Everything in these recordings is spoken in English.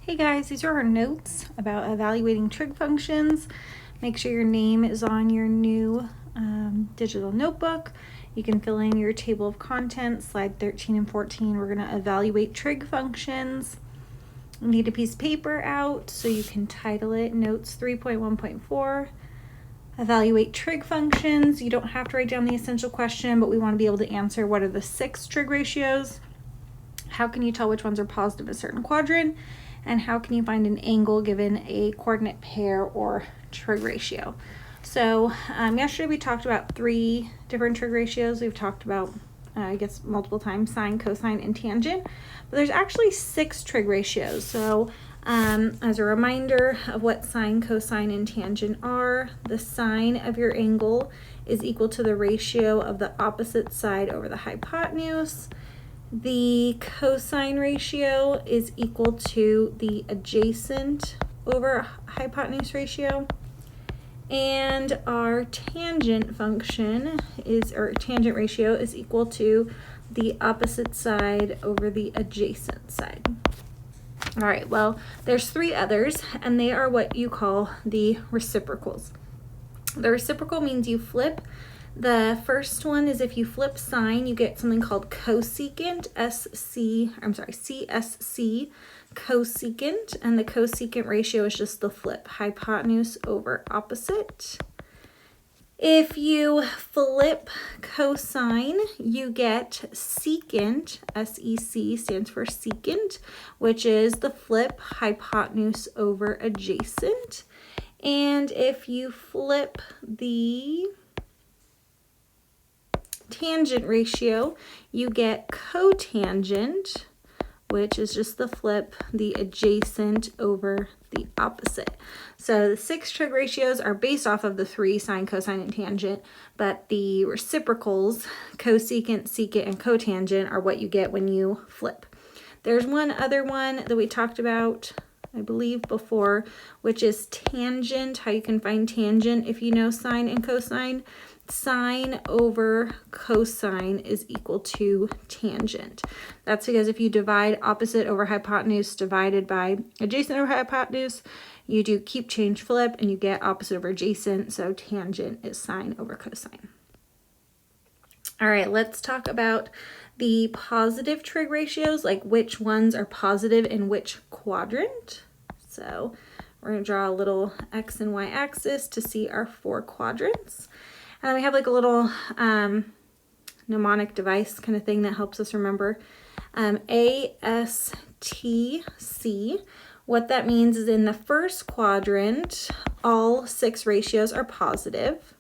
Hey guys, these are our notes about evaluating trig functions. Make sure your name is on your new digital notebook. You can fill in your table of contents, slide 13 and 14. We're going to evaluate trig functions. You need a piece of paper out so you can title it Notes 3.1.4. Evaluate trig functions. You don't have to write down the essential question, but we want to be able to answer what are the 6 trig ratios? How can you tell which ones are positive in a certain quadrant? And how can you find an angle given a coordinate pair or trig ratio? So yesterday we talked about 3 different trig ratios. We've talked about, I guess, multiple times, sine, cosine, and tangent. But there's actually 6 trig ratios. So as a reminder of what sine, cosine, and tangent are, the sine of your angle is equal to the ratio of the opposite side over the hypotenuse. The cosine ratio is equal to the adjacent over hypotenuse ratio. And our tangent function or tangent ratio is equal to the opposite side over the adjacent side. All right, well, there's 3 others, and they are what you call the reciprocals. The reciprocal means you flip. The first one is if you flip sine, you get something called cosecant, CSC, cosecant, and the cosecant ratio is just the flip, hypotenuse over opposite. If you flip cosine, you get secant, SEC stands for secant, which is the flip, hypotenuse over adjacent. And if you flip the tangent ratio, you get cotangent, which is just the flip, the adjacent over the opposite. So the 6 trig ratios are based off of the 3, sine, cosine, and tangent, but the reciprocals, cosecant, secant, and cotangent, are what you get when you flip. There's one other one that we talked about, I believe, before, which is tangent, how you can find tangent if you know sine and cosine. Sine over cosine is equal to tangent. That's because if you divide opposite over hypotenuse divided by adjacent over hypotenuse, you do keep, change, flip, and you get opposite over adjacent, so tangent is sine over cosine. All right, let's talk about the positive trig ratios, like which ones are positive in which quadrant. So we're going to draw a little x and y axis to see our 4 quadrants. And then we have like a little mnemonic device kind of thing that helps us remember. ASTC. What that means is in the first quadrant, all 6 ratios are positive.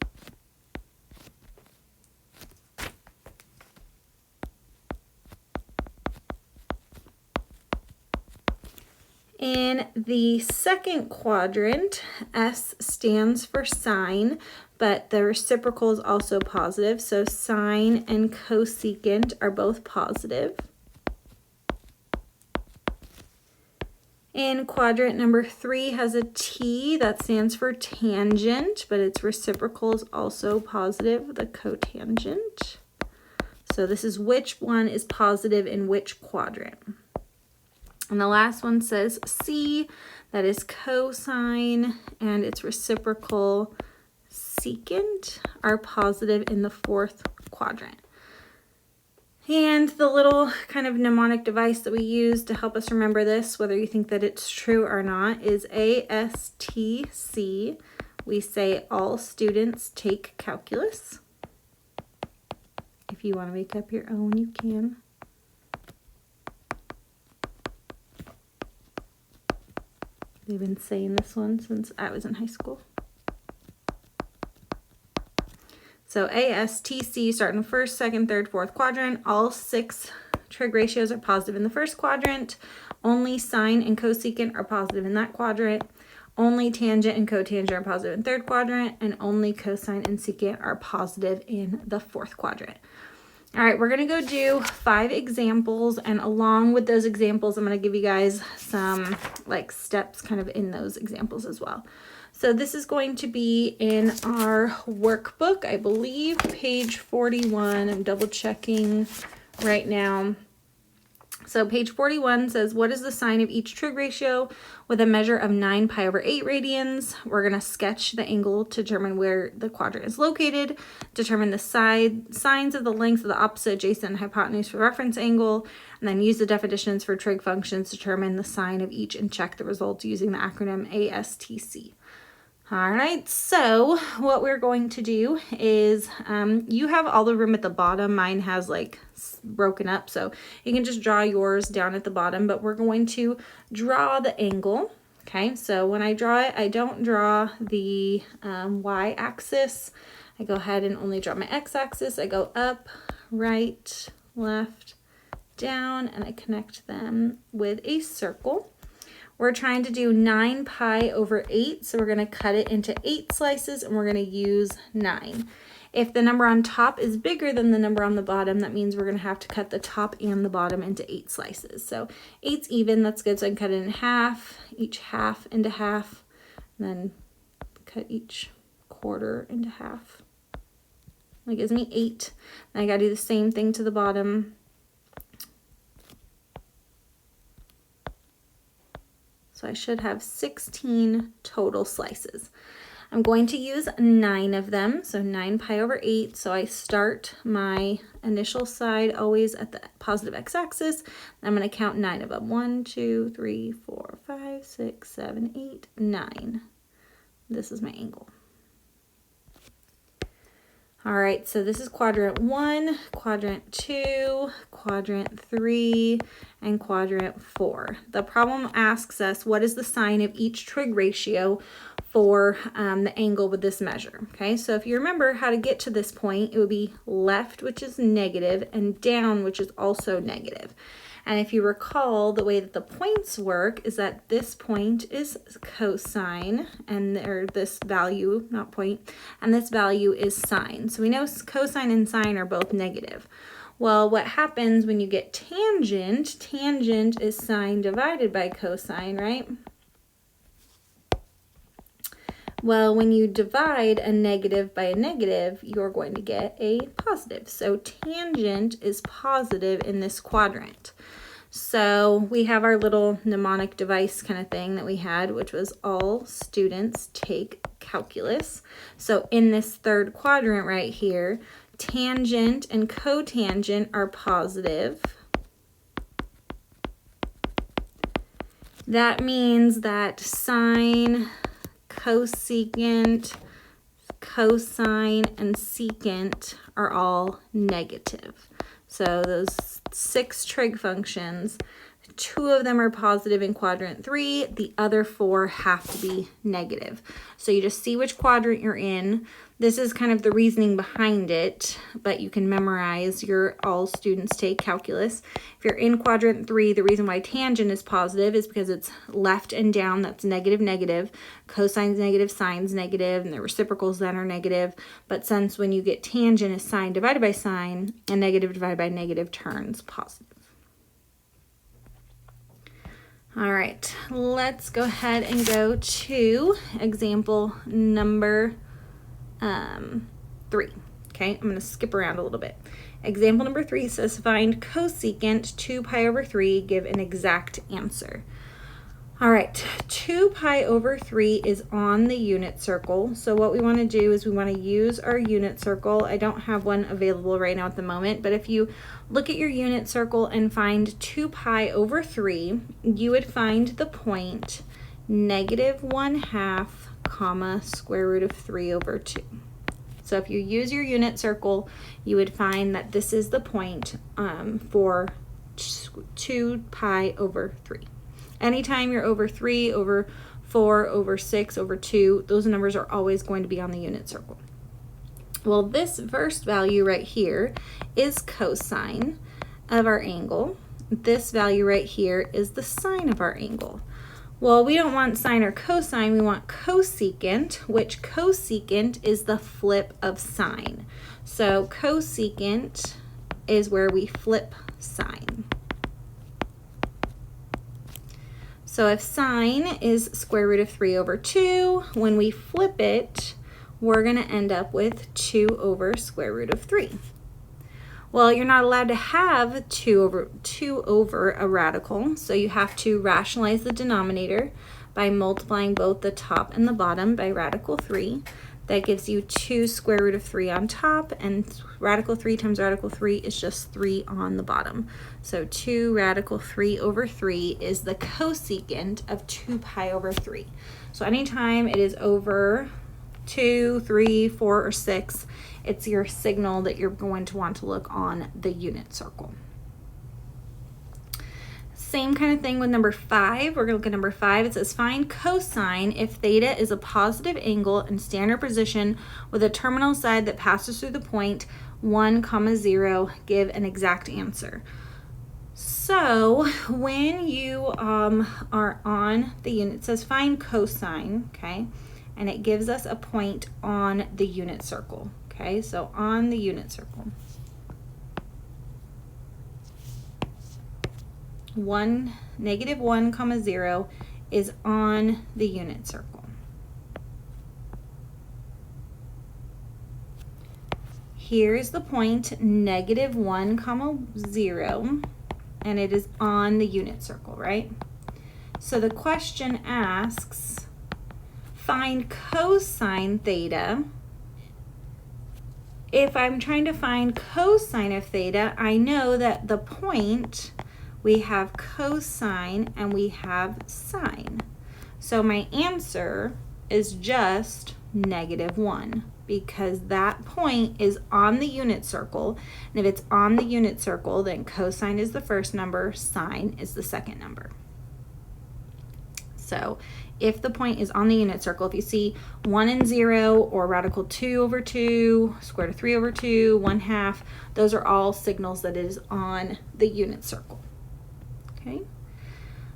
In the second quadrant, S stands for sine, but the reciprocal is also positive, so sine and cosecant are both positive. In quadrant number 3 has a T, that stands for tangent, but its reciprocal is also positive, the cotangent. So this is which one is positive in which quadrant. And the last one says C, that is cosine, and its reciprocal secant are positive in the 4th quadrant. And the little kind of mnemonic device that we use to help us remember this, whether you think that it's true or not, is ASTC. We say all students take calculus. If you want to make up your own, you can. They've been saying this one since I was in high school. So ASTC, starting first, second, third, 4th quadrant. All 6 trig ratios are positive in the first quadrant. Only sine and cosecant are positive in that quadrant. Only tangent and cotangent are positive in 3rd quadrant. And only cosine and secant are positive in the 4th quadrant. All right, we're going to go do 5 examples, and along with those examples, I'm going to give you guys some like steps kind of in those examples as well. So this is going to be in our workbook, I believe, page 41. I'm double checking right now. So page 41 says, what is the sine of each trig ratio with a measure of 9 pi over 8 radians? We're going to sketch the angle to determine where the quadrant is located, determine the sines of the lengths of the opposite, adjacent, and hypotenuse for reference angle, and then use the definitions for trig functions to determine the sine of each and check the results using the acronym ASTC. All right, so what we're going to do is you have all the room at the bottom. Mine has like broken up, so you can just draw yours down at the bottom, but we're going to draw the angle. Okay, so when I draw it, I don't draw the y-axis. I go ahead and only draw my x-axis. I go up, right, left, down, and I connect them with a circle. We're trying to do 9 pi over 8, so we're going to cut it into 8 slices, and we're going to use 9. If the number on top is bigger than the number on the bottom, that means we're going to have to cut the top and the bottom into 8 slices. So 8's even, that's good, so I can cut it in half, each half into half, and then cut each quarter into half. That gives me 8. And I got to do the same thing to the bottom. So I should have 16 total slices. I'm going to use 9 of them, so 9 pi over 8. So I start my initial side always at the positive x-axis. I'm going to count 9 of them. 1, 2, 3, 4, 5, 6, 7, 8, 9. This is my angle. All right, so this is quadrant 1, quadrant 2, quadrant 3, and quadrant 4. The problem asks us, what is the sine of each trig ratio for the angle with this measure? Okay, so if you remember how to get to this point, it would be left, which is negative, and down, which is also negative. And if you recall, the way that the points work is that this point is cosine, and this value, not point, and this value is sine. So we know cosine and sine are both negative. Well, what happens when you get tangent? Tangent is sine divided by cosine, right? Well, when you divide a negative by a negative, you're going to get a positive. So tangent is positive in this quadrant. So we have our little mnemonic device kind of thing that we had, which was all students take calculus. So in this third quadrant right here, tangent and cotangent are positive. That means that sine, cosecant, cosine, and secant are all negative. So those 6 trig functions, 2 of them are positive in quadrant 3, the other 4 have to be negative. So you just see which quadrant you're in. This is kind of the reasoning behind it, but you can memorize your all students take calculus. If you're in quadrant 3, the reason why tangent is positive is because it's left and down, that's negative, negative. Cosine's negative, sine's negative, and the reciprocals then are negative. But since when you get tangent is sine divided by sine, and negative divided by negative turns positive. All right, let's go ahead and go to example number 3. Okay, I'm going to skip around a little bit. Example number 3 says find cosecant 2 pi over 3, give an exact answer. All right, 2 pi over 3 is on the unit circle. So what we want to do is we want to use our unit circle. I don't have one available right now at the moment, but if you look at your unit circle and find 2 pi over 3, you would find the point -1/2, comma, square root of 3 over 2. So if you use your unit circle, you would find that this is the point for 2 pi over 3. Anytime you're over 3, over 4, over 6, over 2, those numbers are always going to be on the unit circle. Well, this first value right here is cosine of our angle. This value right here is the sine of our angle. Well, we don't want sine or cosine, we want cosecant, which cosecant is the flip of sine. So cosecant is where we flip sine. So if sine is square root of 3 over 2, when we flip it, we're going to end up with 2 over square root of 3. Well, you're not allowed to have 2 over a radical, so you have to rationalize the denominator by multiplying both the top and the bottom by radical 3. That gives you 2 square root of 3 on top, and radical 3 times radical 3 is just 3 on the bottom. So 2 radical 3 over 3 is the cosecant of 2 pi over 3. So anytime it is over 2, 3, 4, or 6, it's your signal that you're going to want to look on the unit circle. Same kind of thing with number 5. We're going to look at number 5. It says find cosine if theta is a positive angle in standard position with a terminal side that passes through the point 1, 0. Give an exact answer. So when you are on the unit, it says find cosine, okay, and it gives us a point on the unit circle. Okay, so on the unit circle, negative 1, 0 is on the unit circle. Here's the point negative 1, 0, and it is on the unit circle, right? So the question asks, find cosine theta. If I'm trying to find cosine of theta, I know that the point, we have cosine and we have sine. So my answer is just negative 1 because that point is on the unit circle. And if it's on the unit circle, then cosine is the first number, sine is the second number. So if the point is on the unit circle, if you see 1 and 0 or radical 2 over 2, square root of 3 over 2, 1/2, those are all signals that it is on the unit circle. Okay.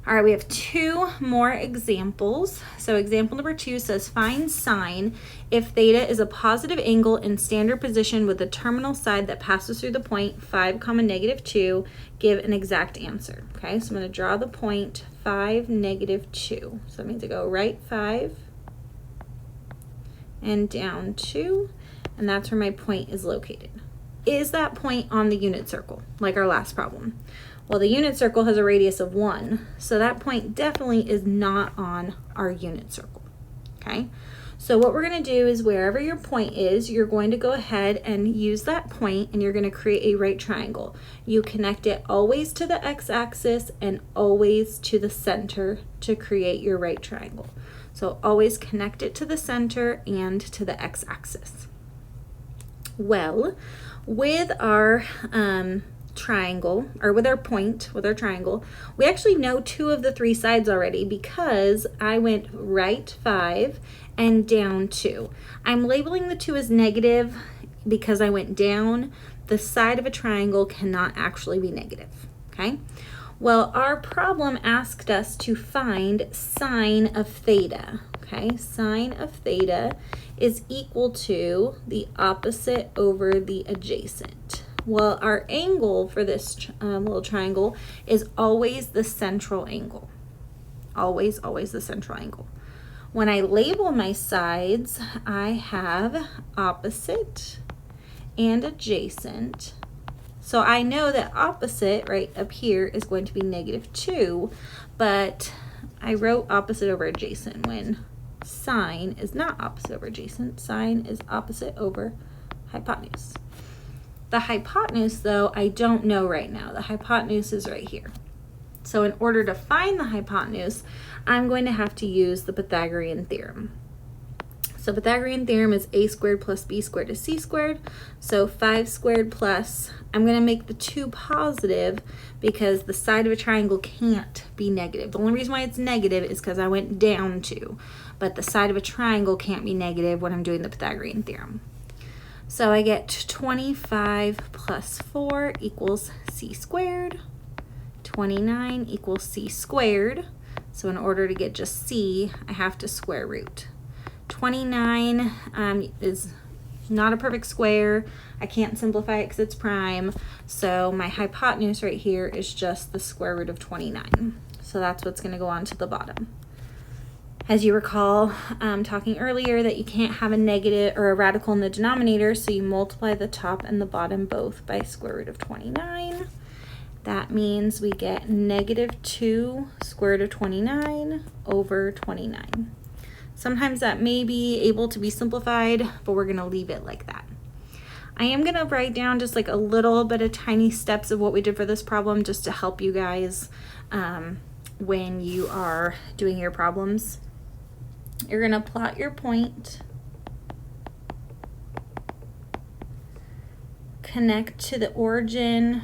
All right, we have 2 more examples. So example number 2 says find sine if theta is a positive angle in standard position with the terminal side that passes through the point 5, -2. Give an exact answer. Okay, so I'm going to draw the point 5, -2. So that means I go right 5 and down 2, and that's where my point is located. Is that point on the unit circle, like our last problem? Well, the unit circle has a radius of 1, so that point definitely is not on our unit circle, okay? So what we're going to do is wherever your point is, you're going to go ahead and use that point, and you're going to create a right triangle. You connect it always to the x-axis and always to the center to create your right triangle. So always connect it to the center and to the x-axis. Well, with our triangle, or with our point, with our triangle, we actually know 2 of the 3 sides already because I went right 5 and down 2. I'm labeling the 2 as negative because I went down. The side of a triangle cannot actually be negative, okay? Well, our problem asked us to find sine of theta, okay? Sine of theta is equal to the opposite over the adjacent. Well, our angle for this little triangle is always the central angle. Always, always the central angle. When I label my sides, I have opposite and adjacent. So I know that opposite right up here is going to be -2, but I wrote opposite over adjacent when sine is not opposite over adjacent. Sine is opposite over hypotenuse. The hypotenuse, though, I don't know right now. The hypotenuse is right here. So in order to find the hypotenuse, I'm going to have to use the Pythagorean theorem. So Pythagorean theorem is a squared plus b squared is c squared. So 5 squared plus, I'm going to make the 2 positive because the side of a triangle can't be negative. The only reason why it's negative is because I went down 2. But the side of a triangle can't be negative when I'm doing the Pythagorean theorem. So I get 25 plus 4 equals c squared. 29 equals c squared. So in order to get just c, I have to square root. 29 is not a perfect square. I can't simplify it because it's prime. So my hypotenuse right here is just the square root of 29. So that's what's going to go on to the bottom. As you recall, talking earlier, that you can't have a negative or a radical in the denominator, so you multiply the top and the bottom both by square root of 29. That means we get -2 square root of 29 over 29. Sometimes that may be able to be simplified, but we're going to leave it like that. I am going to write down just like a little bit of tiny steps of what we did for this problem just to help you guys when you are doing your problems. You're going to plot your point, connect to the origin,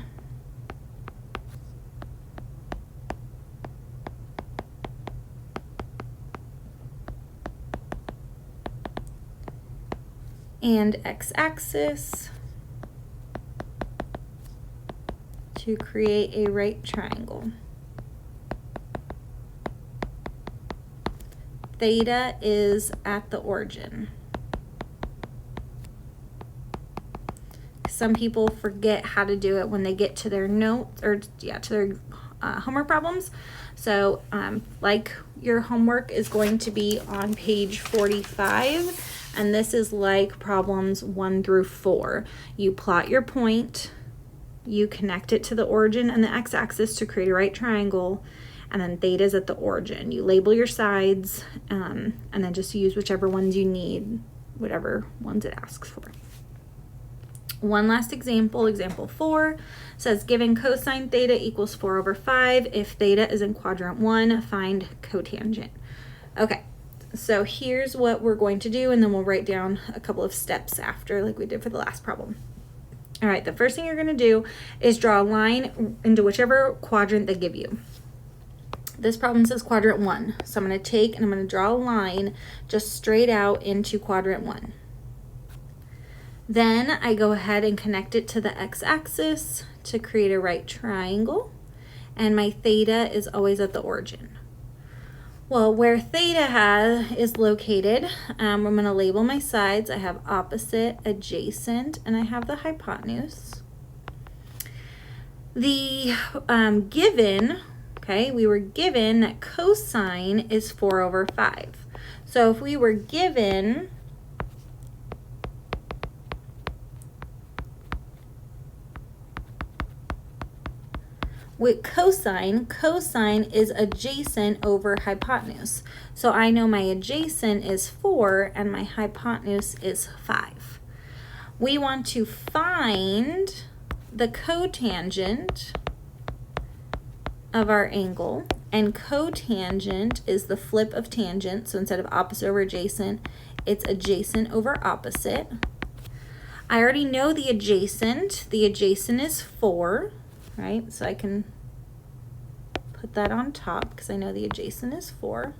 and x-axis to create a right triangle. Theta is at the origin. Some people forget how to do it when they get to their notes, or to their homework problems. So like your homework is going to be on page 45, and this is like problems 1 through 4. You plot your point, you connect it to the origin and the x-axis to create a right triangle, and then theta is at the origin. You label your sides, and then just use whichever ones you need, whatever ones it asks for. One last example, example 4, says given cosine theta equals 4 over 5, if theta is in quadrant 1, find cotangent. Okay, so here's what we're going to do, and then we'll write down a couple of steps after, like we did for the last problem. All right, the first thing you're going to do is draw a line into whichever quadrant they give you. This problem says quadrant 1, so I'm going to take and I'm going to draw a line just straight out into quadrant 1. Then I go ahead and connect it to the x-axis to create a right triangle, and my theta is always at the origin. Well, where theta is located, I'm going to label my sides. I have opposite, adjacent, and I have the hypotenuse. The given, okay, we were given that cosine is 4 over 5. So if we were given with cosine is adjacent over hypotenuse. So I know my adjacent is 4 and my hypotenuse is 5. We want to find the cotangent of our angle, and cotangent is the flip of tangent. So instead of opposite over adjacent, it's adjacent over opposite. I already know the adjacent. The adjacent is 4. Right, so I can put that on top because I know the adjacent is 4.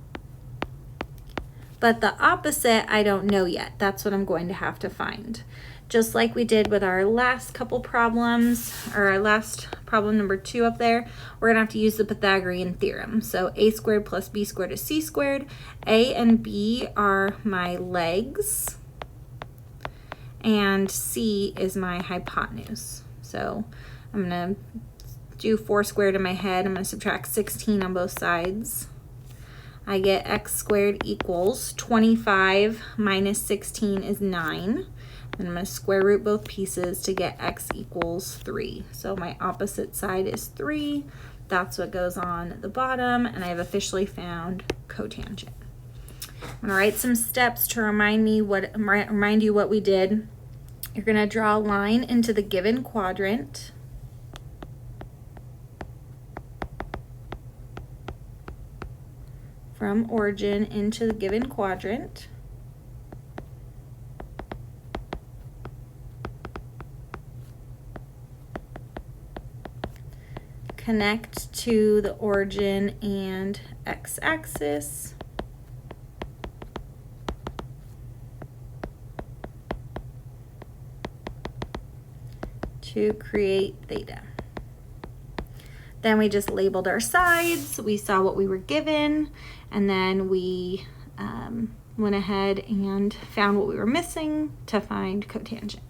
But the opposite, I don't know yet. That's what I'm going to have to find. Just like we did with our last couple problems, or our last problem number 2 up there, we're gonna have to use the Pythagorean theorem. So a squared plus b squared is c squared. A and b are my legs, and c is my hypotenuse. So I'm going to do 4 squared in my head. I'm going to subtract 16 on both sides. I get x squared equals 25 minus 16 is 9. And I'm going to square root both pieces to get x equals 3. So my opposite side is 3. That's what goes on the bottom, and I have officially found cotangent. I'm going to write some steps to remind you what we did. You're going to draw a line into the given quadrant. From origin into the given quadrant. Connect to the origin and x-axis. To create theta. Then we just labeled our sides, we saw what we were given, and then we went ahead and found what we were missing to find cotangent.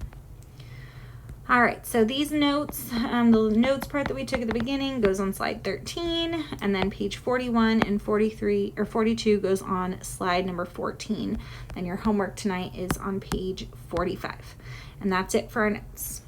All right, so these notes, the notes part that we took at the beginning goes on slide 13, and then page 41 and 43 or 42 goes on slide number 14. And your homework tonight is on page 45. And that's it for our notes.